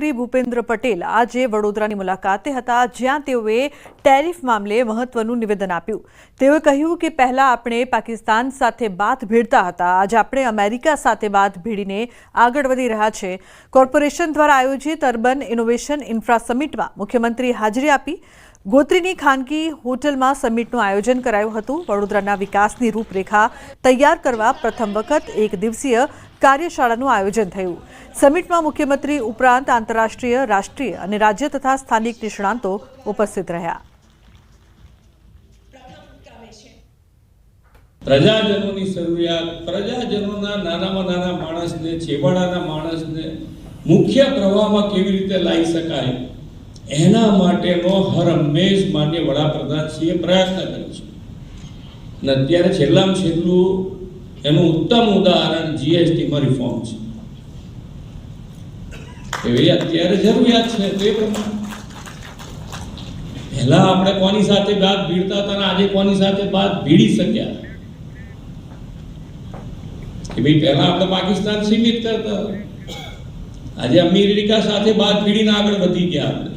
મુખ્યમંત્રી ભૂપેન્દ્ર પટેલ આજે વડોદરાની મુલાકાતે હતા, જ્યાં તેઓએ ટેરિફ મામલે મહત્વનું નિવેદન આપ્યું। તેઓએ કહ્યું કે પહેલા આપણે પાકિસ્તાન સાથે બાથ ભીડતા હતા, આજે આપણે અમેરિકા સાથે બાથ ભીડીને આગળ વધી રહ્યા છે। કોર્પોરેશન દ્વારા આયોજિત અર્બન ઇનોવેશન ઇન્ફ્રા સમિટમાં મુખ્યમંત્રી હાજરી આપી। ગોત્રીની ખાનગી હોટલમાં સમિટનું આયોજન કરાયું હતું। વડોદરાના વિકાસની રૂપરેખા તૈયાર કરવા પ્રથમ વખત એક દિવસીય કાર્યશાળાનું આયોજન થયું। સમિટમાં મુખ્યમંત્રી ઉપરાંત આંતરરાષ્ટ્રીય, રાષ્ટ્રીય અને રાજ્ય તથા સ્થાનિક નિષ્ણાંતો ઉપસ્થિત રહ્યા। પ્રજાજનોની જરૂરિયાત, પ્રજાજનોના નાનામાં નાના માણસને, છેવાડાના માણસને મુખ્ય પ્રવાહમાં કેવી રીતે લાવી શકાય, એના માટેનો હર હંમેશ માન્ય વડાપ્રધાનશ્રીએ પ્રયત્ન કર્યો છે। અને અત્યારે છેલ્લામાં છેલ્લું એનું ઉત્તમ ઉદાહરણ જીએસટીમાં રિફોર્મ છે। એવી અત્યારે જરૂરિયાત છે તે પ્રમાણે પહેલા આપણે કોની સાથે બાદ ભીડતા હતા, આજે કોની સાથે બાદ ભીડી શક્યા કે ભાઈ પહેલા આપણે પાકિસ્તાન સીમિત કરતા હતા, આજે અમેરિકા સાથે બાદ ભીડીને આગળ વધી ગયા।